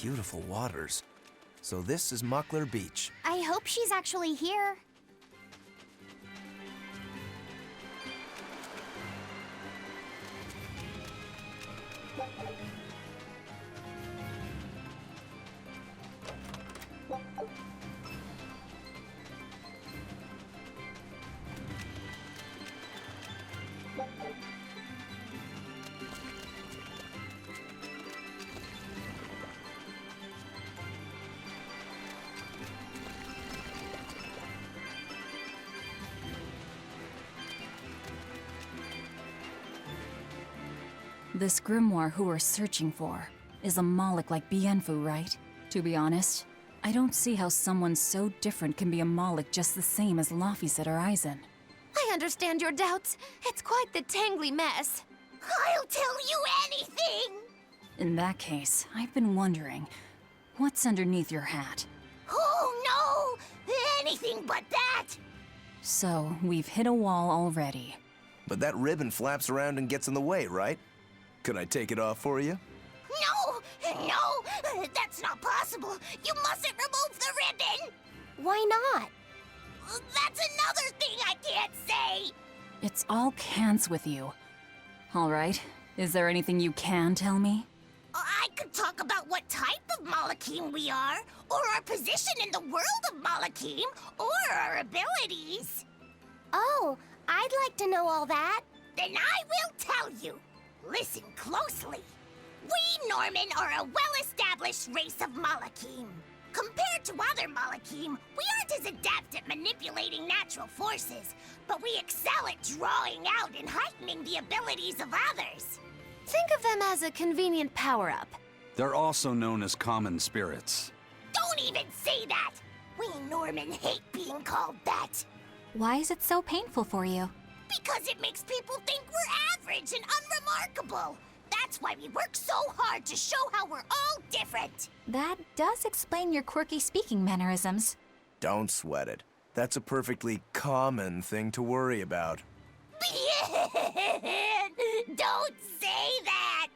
Beautiful waters. So this is Muckler Beach. I hope she's actually here. This grimoire who we're searching for is a Moloch like Bienfu, right? To be honest, I don't see how someone so different can be a Moloch just the same as Laphicet or Eisen. I understand your doubts. It's quite the tangly mess. I'll tell you anything! In that case, I've been wondering, what's underneath your hat? Oh no! Anything but that! So, we've hit a wall already. But that ribbon flaps around and gets in the way, right? Could I take it off for you? No, that's not possible. You mustn't remove the ribbon. Why not? That's another thing I can't say. It's all cans with you. All right, is there anything you can tell me? I could talk about what type of Malachim we are, or our position in the world of Malachim, or our abilities. Oh, I'd like to know all that. Then I will tell you. Listen closely. We Norman are a well-established race of Malachim. Compared to other Malachim, we aren't as adept at manipulating natural forces, but we excel at drawing out and heightening the abilities of others. Think of them as a convenient power-up. They're also known as common spirits. Don't even say that! We Norman hate being called that. Why is it so painful for you? Because it makes people think we're average and unremarkable. That's why we work so hard to show how we're all different. That does explain your quirky speaking mannerisms. Don't sweat it. That's a perfectly common thing to worry about. Don't say that!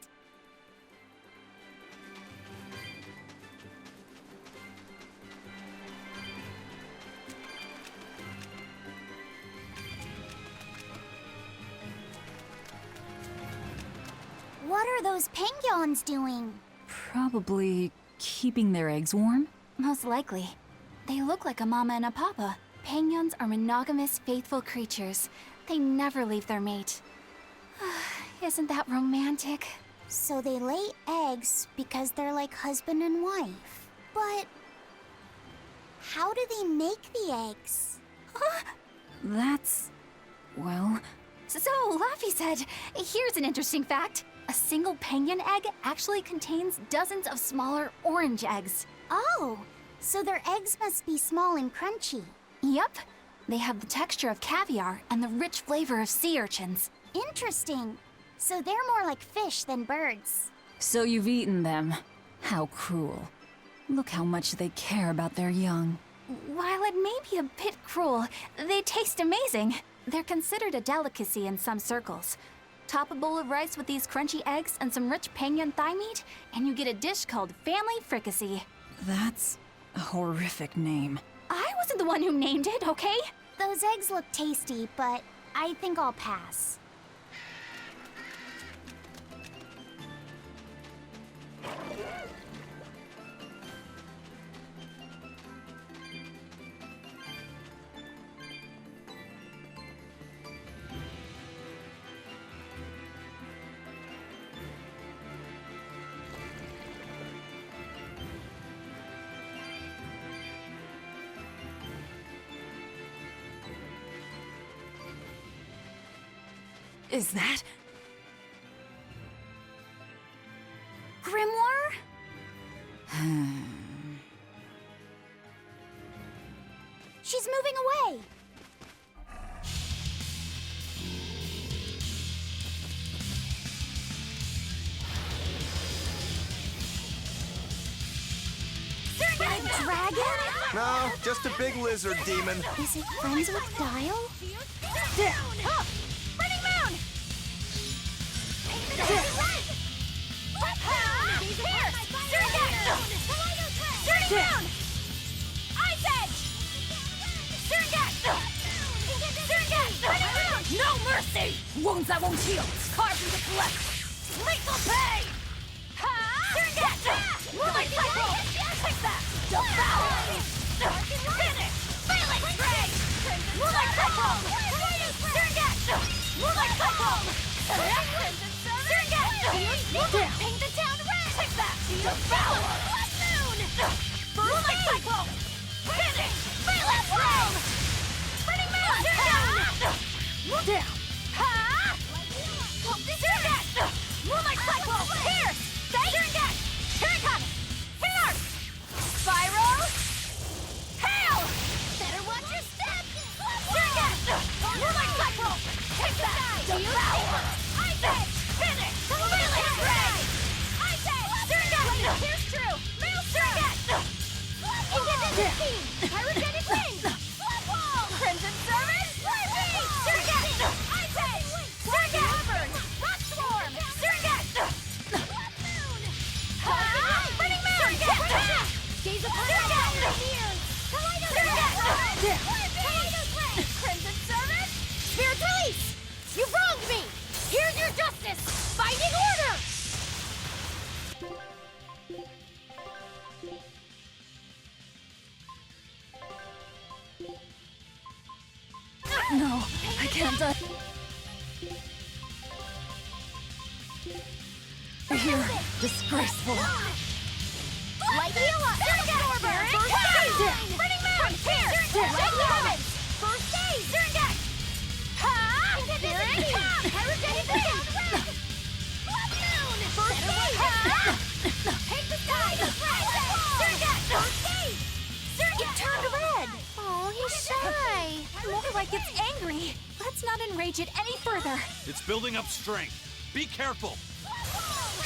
What are those penguins doing? Probably keeping their eggs warm? Most likely. They look like a mama and a papa. Penguins are monogamous, faithful creatures. They never leave their mate. Isn't that romantic? So they lay eggs because they're like husband and wife. But how do they make the eggs? That's... well... So, Laphicet, here's an interesting fact. A single penguin egg actually contains dozens of smaller orange eggs. Oh, so their eggs must be small and crunchy. Yep. They have the texture of caviar and the rich flavor of sea urchins. Interesting. So they're more like fish than birds. So you've eaten them. How cruel. Look how much they care about their young. While it may be a bit cruel, they taste amazing. They're considered a delicacy in some circles. Top a bowl of rice with these crunchy eggs and some rich penguin thigh meat, and you get a dish called family fricassee. That's a horrific name. I wasn't the one who named it, okay? Those eggs look tasty, but I think I'll pass. Is that... Grimoire? She's moving away. A dragon? No, just a big lizard demon. Is it friends with Dial? Oh! Running moon! Here! Surrender! Turning down! Ice Edge! Surgat! Surgat! No mercy! Wounds that won't heal! Carved into flesh! Lethal pain! Surgat! Moonlight Cycle! Take that! Devour! Finish! Phalanx Ray! Moonlight Cycle! Surgat! Moonlight Cycle! Surgat! Paint the town red! Take that! Devour! Moonlight Cycle! Finish! Phalanx Ray! Burning Moon! Down! Surgat! Moonlight Cycle! Pierce! Surgat! Here it comes! Here! Spiral! Hail! Better watch your step! Surgat! Moonlight Cycle! Take that! Devour! Ice Edge! Finish! Phalanx Ray! Ice Edge! Surgat! Here's true! Maelstrom! Independent Team! Pyrogenic Wing! Flood Wall! Crimson Service! Surgat! Ice Edge! Surgat! Rock Swarm! Surgat! Burning Moon! Gaze upon that! Crimson Service! Spirit Release! You wronged me! Here's your justice! Fighting order! No, I can't die. Here, disgraceful. Light heal up! Absorber! Burning Moon! Pierce! Light heavens! First aid! Surgat! Spirit! Pyrogenic Wind! Blood Moon! First aid! Take the sky! Surgat! First aid! Surgat! It turned red! Oh, he's shy. More like it's angry. Let's not enrage it any further. It's building up strength. Be careful.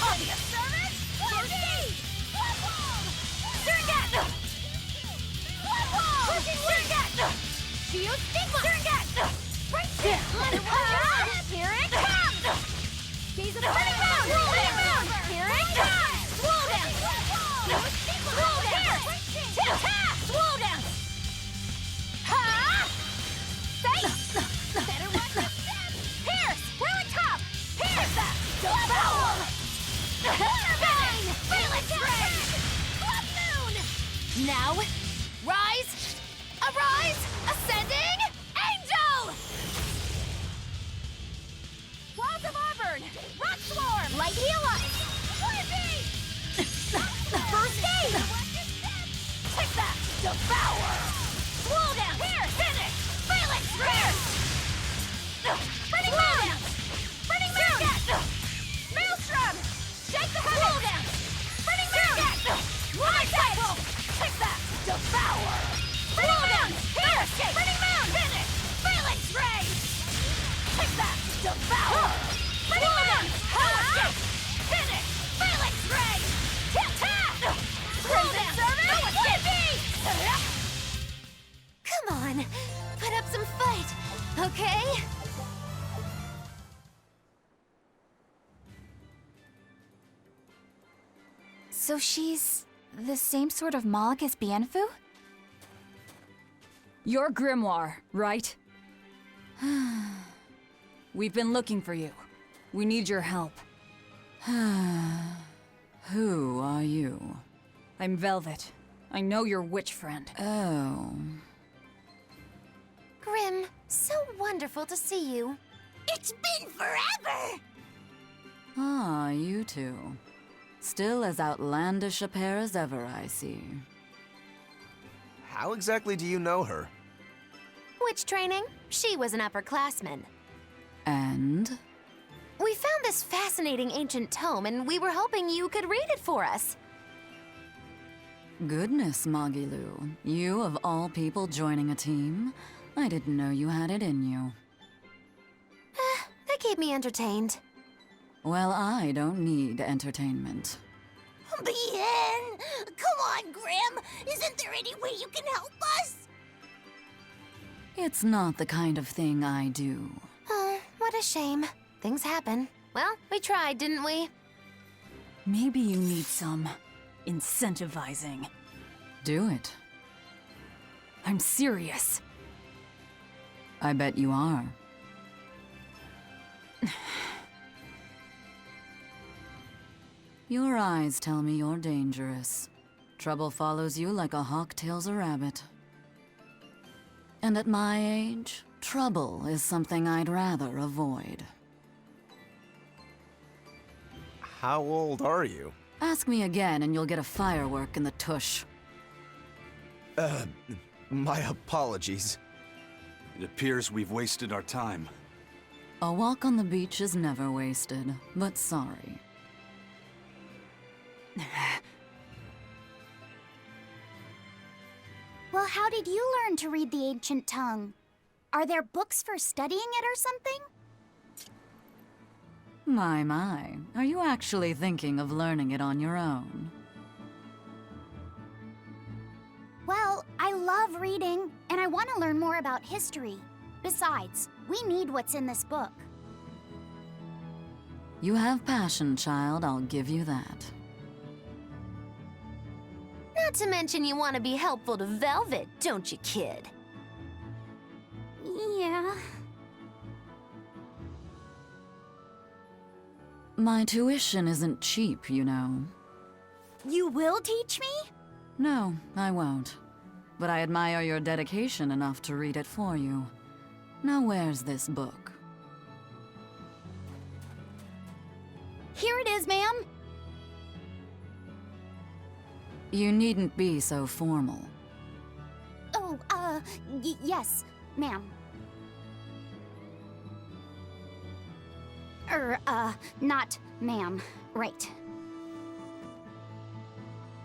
Obvious service! First aid! Blood Wall! Surgat! Blood Wall! Surgat! Geostigma! Surgat! Right there! Let it run! Here it comes! Gaze of the Burning Moon! Here it comes! Swole down! Swole down! Swole down! Ha! Say! Better watch your step! Pierce! Really top! Pierce that! Devour! Bang! Phalanx Ray! Blood Moon! Now, rise! Arise! Ascending! Angel! Walls of Auburn! Rock Swarm! Light heal up! First aid! Take that! Devour! Swole down! Here! Finish! Phalanx Ray! Burning Moon! Burning Moon! Maelstrom! Shake the heavens! Swole down! Burning Moon! Moonlight Cycle! Take that! Devour! Burning Moon! Here! Burning Moon! Finish! Phalanx Ray! Take that! Devour! Burning Moon! Finish! Phalanx Ray! Tap! Crimson Service! No escape! Come on! Put up some fight, okay? So she's the same sort of Moloch as Bienfu? You're Grimoire, right? We've been looking for you. We need your help. Who are you? I'm Velvet. I know your witch friend. Oh. Grim, so wonderful to see you. It's been forever! Ah, you two. Still as outlandish a pair as ever, I see. How exactly do you know her? Witch training? She was an upperclassman. And? We found this fascinating ancient tome, and we were hoping you could read it for us. Goodness, Magilu. You of all people joining a team? I didn't know you had it in you. That keep me entertained. Well, I don't need entertainment. Bien! Come on, Grim! Isn't there any way you can help us? It's not the kind of thing I do. Oh, what a shame. Things happen. Well, we tried, didn't we? Maybe you need some Incentivizing. Do it. I'm serious. I bet you are. Your eyes tell me you're dangerous. Trouble follows you like a hawk tails a rabbit. And at my age, trouble is something I'd rather avoid. How old are you? Ask me again and you'll get a firework in the tush. My apologies. It appears we've wasted our time. A walk on the beach is never wasted, but sorry. Well, how did you learn to read the ancient tongue? Are there books for studying it or something? My. Are you actually thinking of learning it on your own? Well, I love reading, and I want to learn more about history. Besides, we need what's in this book. You have passion, child, I'll give you that. Not to mention you want to be helpful to Velvet, don't you, kid? Yeah. My tuition isn't cheap, you know. You will teach me? No, I won't. But I admire your dedication enough to read it for you. Now where's this book? Here it is, ma'am. You needn't be so formal. Oh, yes, ma'am. Not ma'am. Right.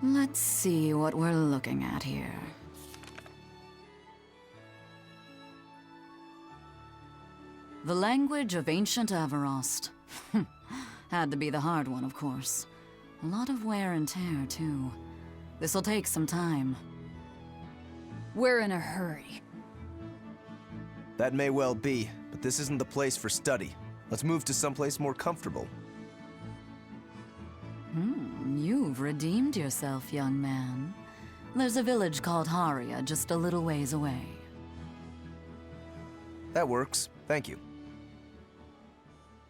Let's see what we're looking at here. The language of ancient Everost. Had to be the hard one, of course. A lot of wear and tear, too. This'll take some time. We're in a hurry. That may well be, but this isn't the place for study. Let's move to someplace more comfortable. You've redeemed yourself, young man. There's a village called Haria just a little ways away. That works. Thank you.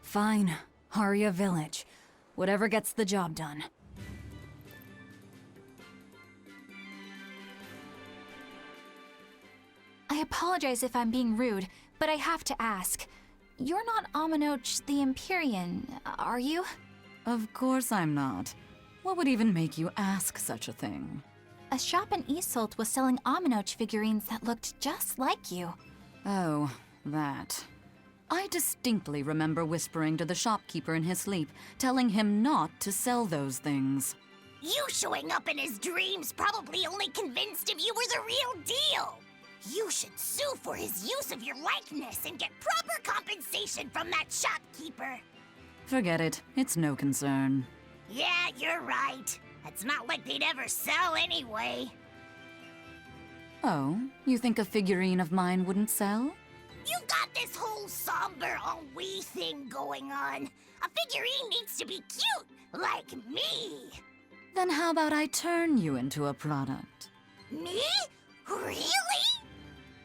Fine. Haria Village. Whatever gets the job done. I apologize if I'm being rude, but I have to ask. You're not Aminoch the Empyrean, are you? Of course I'm not. What would even make you ask such a thing? A shop in Isolt was selling Aminoch figurines that looked just like you. Oh, that. I distinctly remember whispering to the shopkeeper in his sleep, telling him not to sell those things. You showing up in his dreams probably only convinced him you were the real deal. You should sue for his use of your likeness and get proper compensation from that shopkeeper. Forget it. It's no concern. Yeah, you're right. It's not like they'd ever sell anyway. Oh, you think a figurine of mine wouldn't sell? You got this whole somber ennui thing going on. A figurine needs to be cute, like me. Then how about I turn you into a product? Me? Really?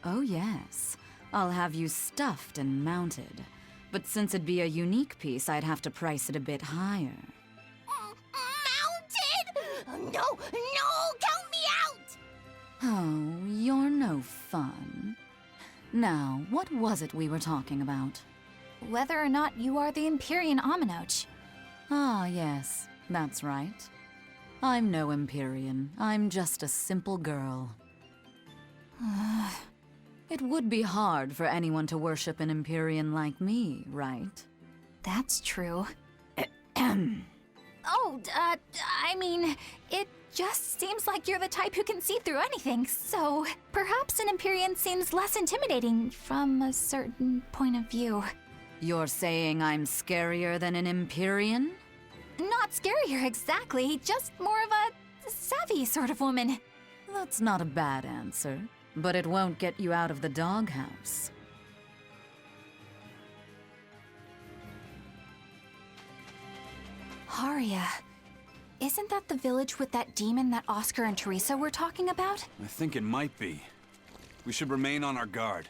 Oh yes. I'll have you stuffed and mounted. But since it'd be a unique piece, I'd have to price it a bit higher. Mounted? No, count me out! Oh, you're no fun. Now, what was it we were talking about? Whether or not you are the Empyrean Aminoch. Ah, yes, that's right. I'm no Empyrean. I'm just a simple girl. It would be hard for anyone to worship an Empyrean like me, right? That's true. I mean, it just seems like you're the type who can see through anything, so perhaps an Empyrean seems less intimidating from a certain point of view. You're saying I'm scarier than an Empyrean? Not scarier exactly, just more of a savvy sort of woman. That's not a bad answer, but it won't get you out of the doghouse. Haria. Isn't that the village with that demon that Oscar and Teresa were talking about? I think it might be. We should remain on our guard.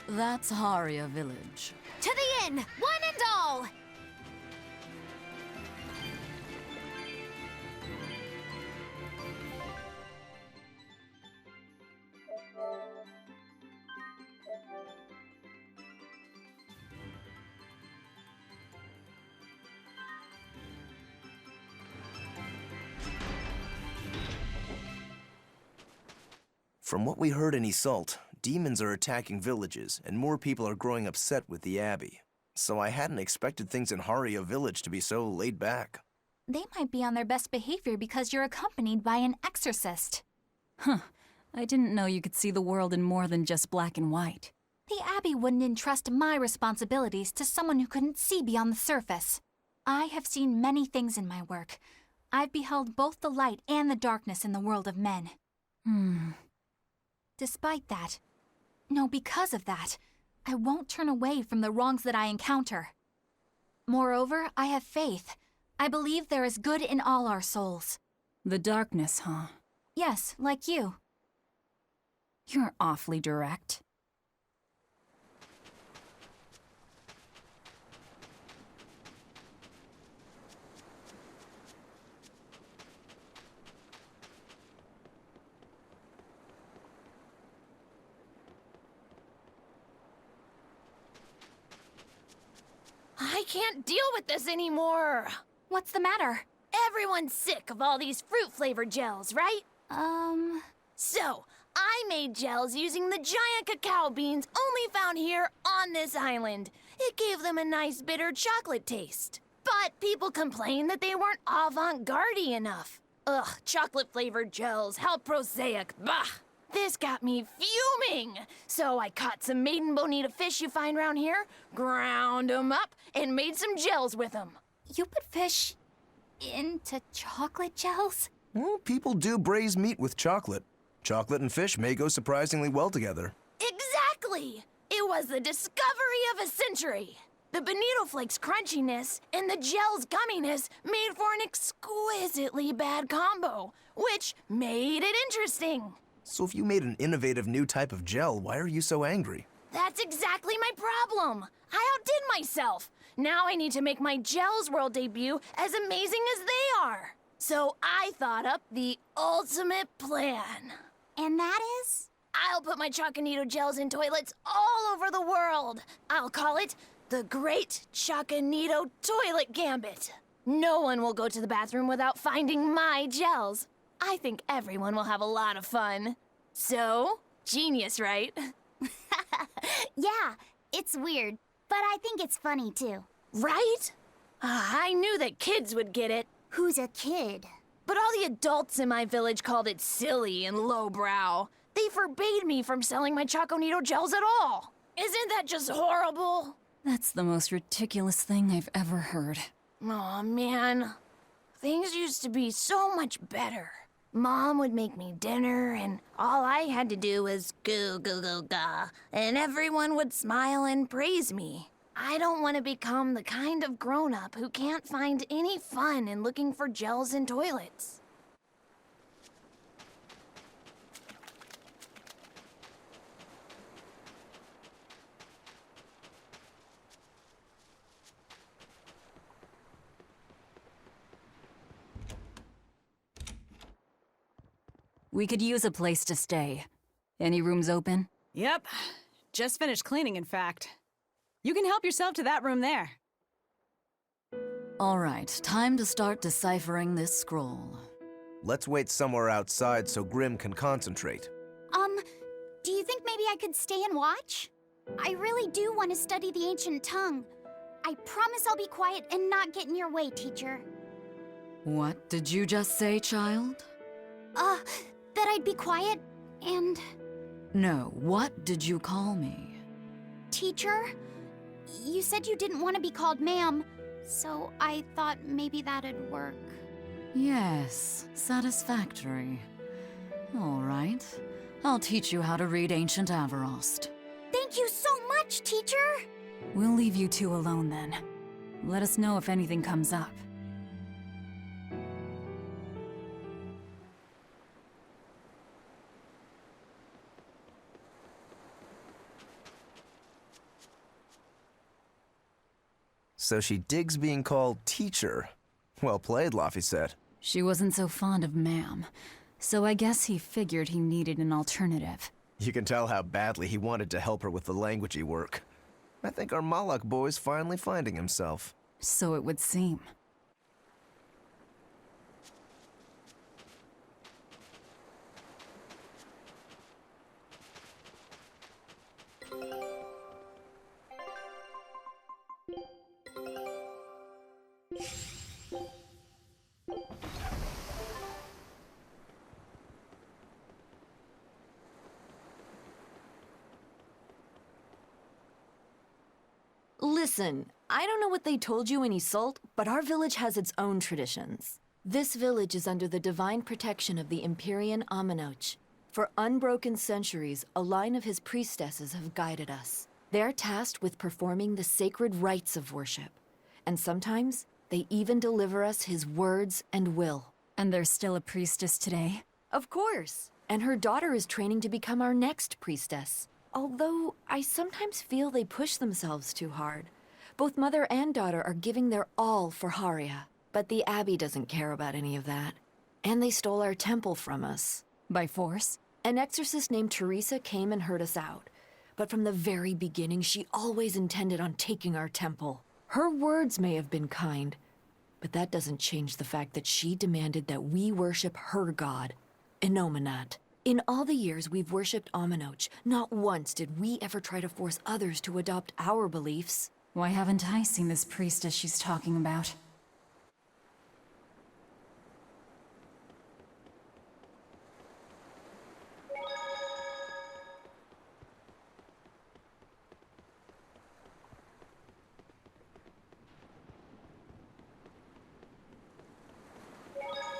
That's Haria Village. To the inn, one and all! From what we heard in Iseult, demons are attacking villages, and more people are growing upset with the Abbey. So I hadn't expected things in Haria Village to be so laid back. They might be on their best behavior because you're accompanied by an exorcist. Huh. I didn't know you could see the world in more than just black and white. The Abbey wouldn't entrust my responsibilities to someone who couldn't see beyond the surface. I have seen many things in my work. I've beheld both the light and the darkness in the world of men. Despite that, no, because of that, I won't turn away from the wrongs that I encounter. Moreover, I have faith. I believe there is good in all our souls. The darkness, huh? Yes, like you. You're awfully direct. I can't deal with this anymore. What's the matter? Everyone's sick of all these fruit-flavored gels, right? So, I made gels using the giant cacao beans only found here on this island. It gave them a nice bitter chocolate taste. But people complained that they weren't avant-garde enough. Ugh, chocolate-flavored gels, how prosaic, bah! This got me fuming! So I caught some maiden bonita fish you find around here, ground 'em up, and made some gels with 'em. You put fish into chocolate gels? Well, people do braise meat with chocolate. Chocolate and fish may go surprisingly well together. Exactly! It was the discovery of a century. The bonito flakes crunchiness and the gel's gumminess made for an exquisitely bad combo, which made it interesting. So if you made an innovative new type of gel, why are you so angry? That's exactly my problem. I outdid myself. Now I need to make my Gels World debut as amazing as they are. So I thought up the ultimate plan. And that is? I'll put my Choconito gels in toilets all over the world. I'll call it the Great Choconito Toilet Gambit. No one will go to the bathroom without finding my gels. I think everyone will have a lot of fun. So, genius, right? Yeah, it's weird, but I think it's funny too. Right? I knew that kids would get it. Who's a kid? But all the adults in my village called it silly and lowbrow. They forbade me from selling my Choconito gels at all. Isn't that just horrible? That's the most ridiculous thing I've ever heard. Aw, man. Things used to be so much better. Mom would make me dinner, and all I had to do was goo goo goo ga, and everyone would smile and praise me. I don't want to become the kind of grown-up who can't find any fun in looking for gels in toilets. We could use a place to stay. Any rooms open? Yep. Just finished cleaning, in fact. You can help yourself to that room there. All right, time to start deciphering this scroll. Let's wait somewhere outside so Grim can concentrate. Do you think maybe I could stay and watch? I really do want to study the ancient tongue. I promise I'll be quiet and not get in your way, teacher. What did you just say, child? That I'd be quiet and... No, what did you call me? Teacher? You said you didn't want to be called ma'am, so I thought maybe that'd work. Yes, satisfactory. All right, I'll teach you how to read Ancient Avarost. Thank you so much, teacher! We'll leave you two alone then. Let us know if anything comes up. So she digs being called teacher. Well played, Laphicet. She wasn't so fond of ma'am, so I guess he figured he needed an alternative. You can tell how badly he wanted to help her with the languagey work. I think our Malak boy's finally finding himself. So it would seem. Listen, I don't know what they told you in Isolt, but our village has its own traditions. This village is under the divine protection of the Empyrean Aminoch. For unbroken centuries, a line of his priestesses have guided us. They're tasked with performing the sacred rites of worship. And sometimes, they even deliver us his words and will. And there's still a priestess today? Of course. And her daughter is training to become our next priestess. Although, I sometimes feel they push themselves too hard. Both mother and daughter are giving their all for Haria. But the Abbey doesn't care about any of that. And they stole our temple from us. By force? An exorcist named Teresa came and heard us out. But from the very beginning, she always intended on taking our temple. Her words may have been kind, but that doesn't change the fact that she demanded that we worship her god, Enominat. In all the years we've worshipped Aminoch, not once did we ever try to force others to adopt our beliefs. Why haven't I seen this priestess she's talking about?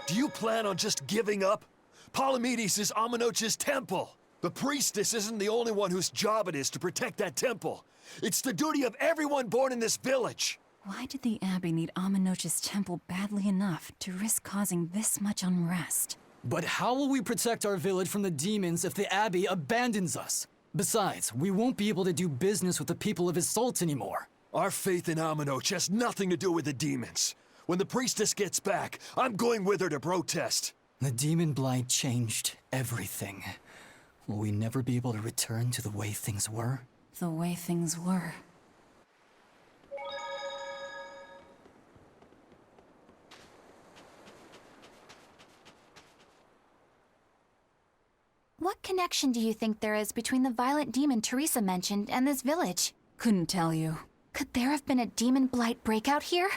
Do you plan on just giving up? Palamedes is Aminoch's temple. The priestess isn't the only one whose job it is to protect that temple. It's the duty of everyone born in this village. Why did the Abbey need Aminoch's temple badly enough to risk causing this much unrest? But how will we protect our village from the demons if the Abbey abandons us? Besides, we won't be able to do business with the people of Isolt anymore. Our faith in Aminoch has nothing to do with the demons. When the priestess gets back, I'm going with her to protest. The demon blight changed everything. Will we never be able to return to the way things were? The way things were. What connection do you think there is between the violent demon Teresa mentioned and this village? Couldn't tell you. Could there have been a demon blight breakout here?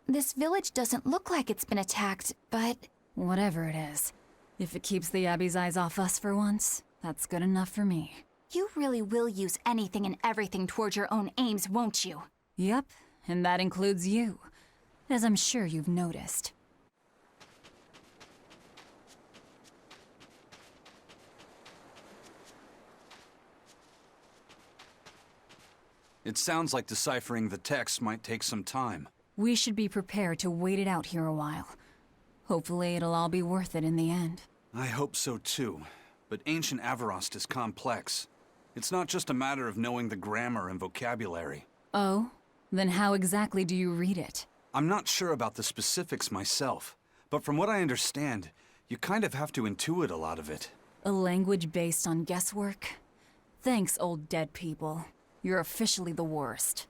This village doesn't look like it's been attacked, but... Whatever it is. If it keeps the Abbey's eyes off us for once, that's good enough for me. You really will use anything and everything toward your own aims, won't you? Yep, and that includes you, as I'm sure you've noticed. It sounds like deciphering the text might take some time. We should be prepared to wait it out here a while. Hopefully it'll all be worth it in the end. I hope so too. But ancient Avarost is complex. It's not just a matter of knowing the grammar and vocabulary. Oh? Then how exactly do you read it? I'm not sure about the specifics myself, but from what I understand, you kind of have to intuit a lot of it. A language based on guesswork? Thanks, old dead people. You're officially the worst.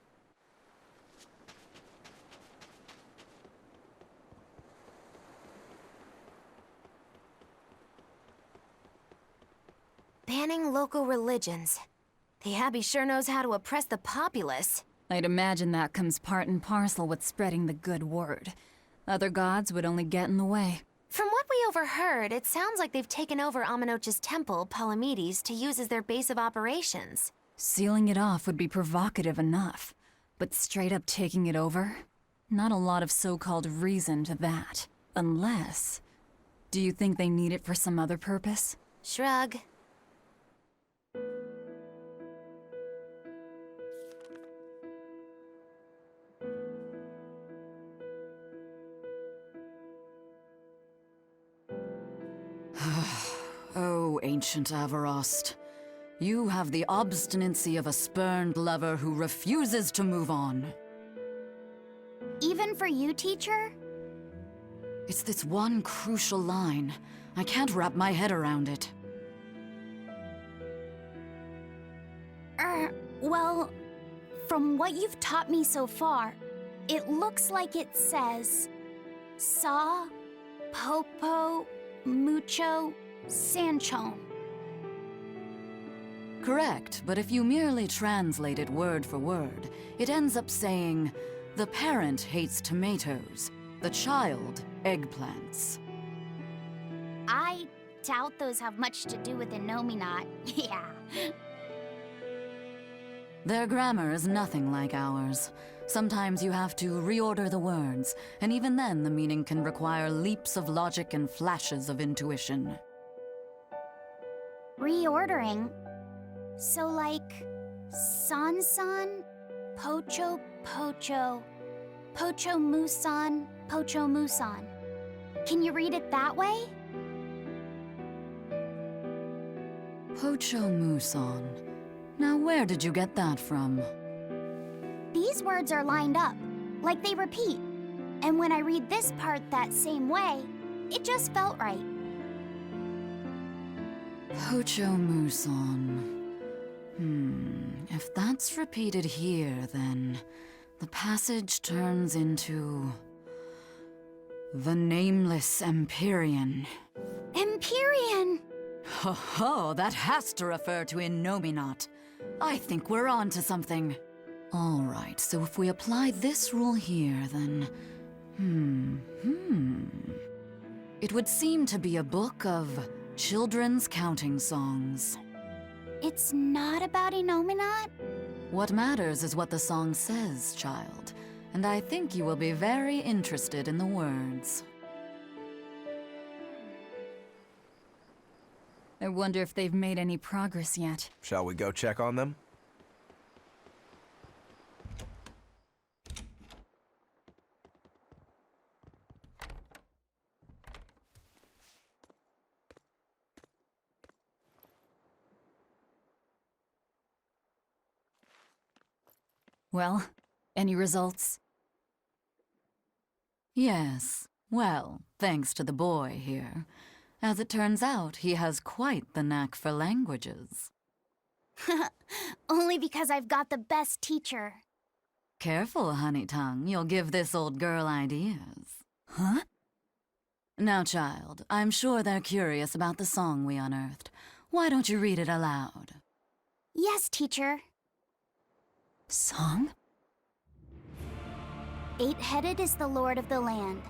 Banning local religions. The Abbey sure knows how to oppress the populace. I'd imagine that comes part and parcel with spreading the good word. Other gods would only get in the way. From what we overheard, it sounds like they've taken over Amenoch's temple, Palamedes, to use as their base of operations. Sealing it off would be provocative enough, but straight up taking it over? Not a lot of so-called reason to that. Unless... Do you think they need it for some other purpose? Shrug. Oh, ancient Avarost. You have the obstinacy of a spurned lover who refuses to move on. Even for you, teacher? It's this one crucial line. I can't wrap my head around it. Well, from what you've taught me so far, it looks like it says... Sa, Popo, Mucho, Sanchon. Correct, but if you merely translate it word for word, it ends up saying, the parent hates tomatoes, the child eggplants. I doubt those have much to do with Innominat. Yeah. Their grammar is nothing like ours. Sometimes you have to reorder the words, and even then the meaning can require leaps of logic and flashes of intuition. Reordering? So like... San-san, Pocho Pocho, Pocho Musan, Pocho Musan. Can you read it that way? Pocho Muson. Now where did you get that from? These words are lined up, like they repeat. And when I read this part that same way, it just felt right. Pocho Muson. If that's repeated here, then the passage turns into... the Nameless Empyrean. Empyrean! Ho ho, that has to refer to Innominat. I think we're on to something. All right, so if we apply this rule here, then... It would seem to be a book of children's counting songs. It's not about Innominat? What matters is what the song says, child. And I think you will be very interested in the words. I wonder if they've made any progress yet. Shall we go check on them? Well, any results? Yes. Well, thanks to the boy here. As it turns out, he has quite the knack for languages. Only because I've got the best teacher. Careful, honey tongue. You'll give this old girl ideas. Huh? Now, child, I'm sure they're curious about the song we unearthed. Why don't you read it aloud? Yes, teacher. Song? 8-headed is the lord of the land,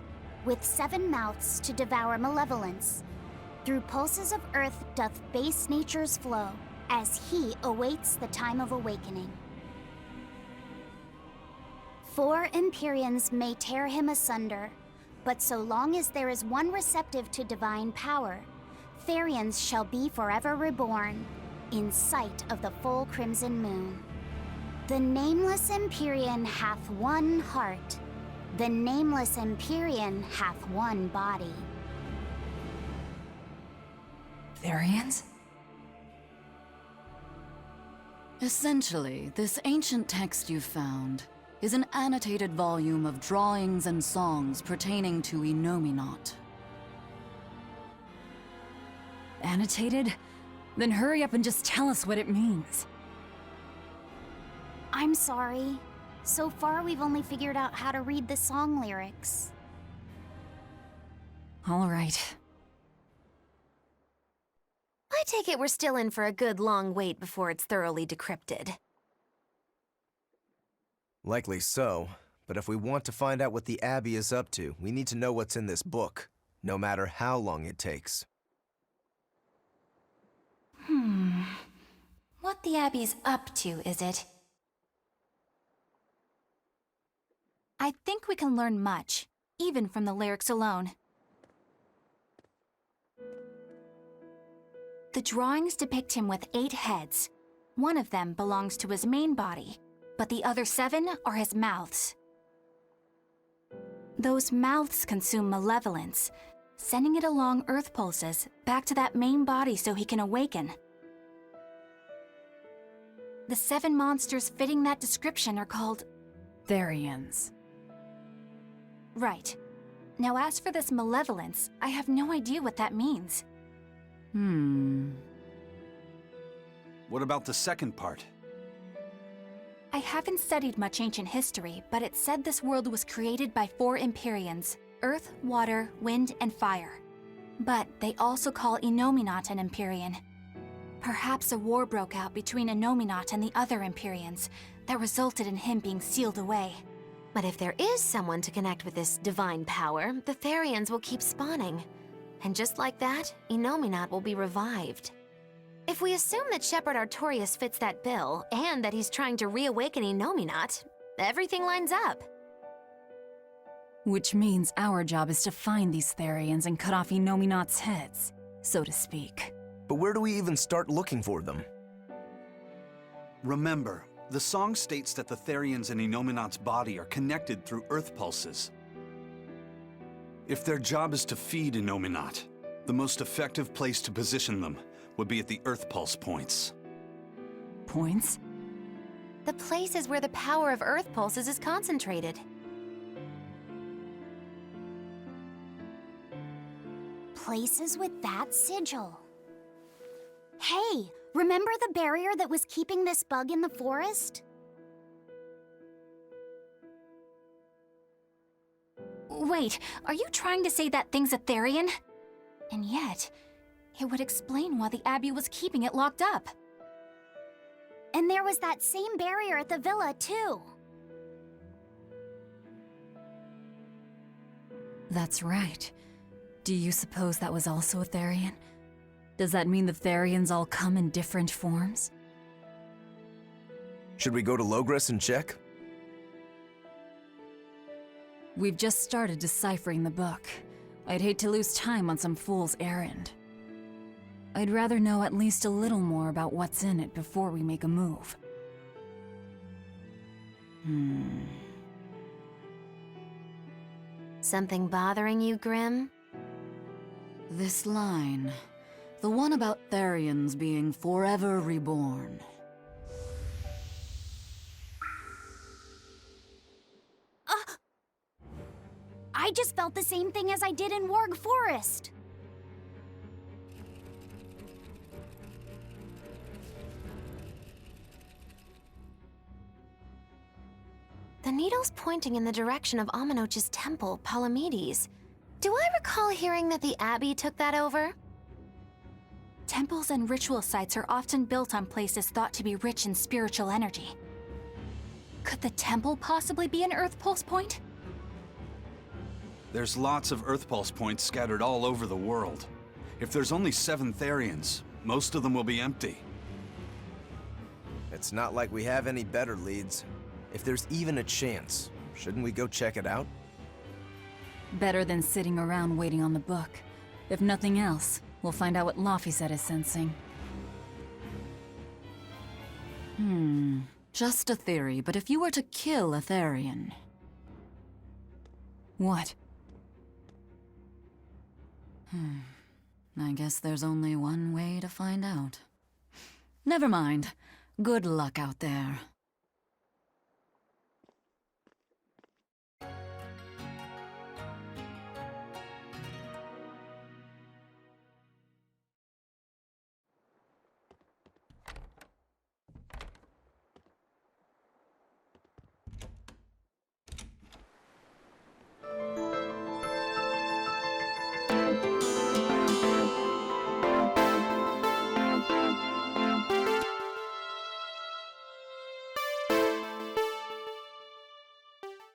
with 7 mouths to devour malevolence. Through pulses of earth doth base nature's flow, as he awaits the time of awakening. 4 Empyreans may tear him asunder, but so long as there is one receptive to divine power, Therians shall be forever reborn, in sight of the full crimson moon. The nameless Empyrean hath one heart. The nameless Empyrean hath one body. Therians? Essentially, this ancient text you found is an annotated volume of drawings and songs pertaining to Innominat. Annotated? Then hurry up and just tell us what it means. I'm sorry. So far, we've only figured out how to read the song lyrics. All right. But take it we're still in for a good long wait before it's thoroughly decrypted. Likely so, but if we want to find out what the Abbey is up to, we need to know what's in this book, no matter how long it takes. What the Abbey's up to, is it? I think we can learn much, even from the lyrics alone. The drawings depict him with 8 heads. One of them belongs to his main body, but the other 7 are his mouths. Those mouths consume malevolence, sending it along Earth pulses back to that main body so he can awaken. The 7 monsters fitting that description are called Therians. Right. Now as for this malevolence, I have no idea what that means. What about the second part? I haven't studied much ancient history, but it said this world was created by 4 Empyreans: Earth, Water, Wind, and Fire. But they also call Innominat an Empyrean. Perhaps a war broke out between Innominat and the other Empyreans that resulted in him being sealed away. But if there is someone to connect with this divine power, the Therians will keep spawning. And just like that, Innominat will be revived. If we assume that Shepherd Artorius fits that bill, and that he's trying to reawaken Innominat, everything lines up. Which means our job is to find these Therians and cut off Innominat's heads, so to speak. But where do we even start looking for them? Remember, the song states that the Therians in Innominat's body are connected through Earth pulses. If their job is to feed Innominat, the most effective place to position them would be at the Earth pulse points. Points? The places where the power of Earth pulses is concentrated. Places with that sigil. Hey, remember the barrier that was keeping this bug in the forest? Wait, are you trying to say that thing's a Therian? And yet, it would explain why the Abbey was keeping it locked up. And there was that same barrier at the villa, too. That's right. Do you suppose that was also a Therian? Does that mean the Therians all come in different forms? Should we go to Logres and check? We've just started deciphering the book. I'd hate to lose time on some fool's errand. I'd rather know at least a little more about what's in it before we make a move. Something bothering you, Grim? This line. The one about Therians being forever reborn. I just felt the same thing as I did in Warg Forest. The needle's pointing in the direction of Amenoch's temple, Palamedes. Do I recall hearing that the Abbey took that over? Temples and ritual sites are often built on places thought to be rich in spiritual energy. Could the temple possibly be an Earth pulse point? There's lots of Earth pulse points scattered all over the world. If there's only 7 Therians, most of them will be empty. It's not like we have any better leads. If there's even a chance, shouldn't we go check it out? Better than sitting around waiting on the book. If nothing else, we'll find out what Laphicet is sensing. Just a theory, but if you were to kill a Therian... What? I guess there's only one way to find out. Never mind. Good luck out there.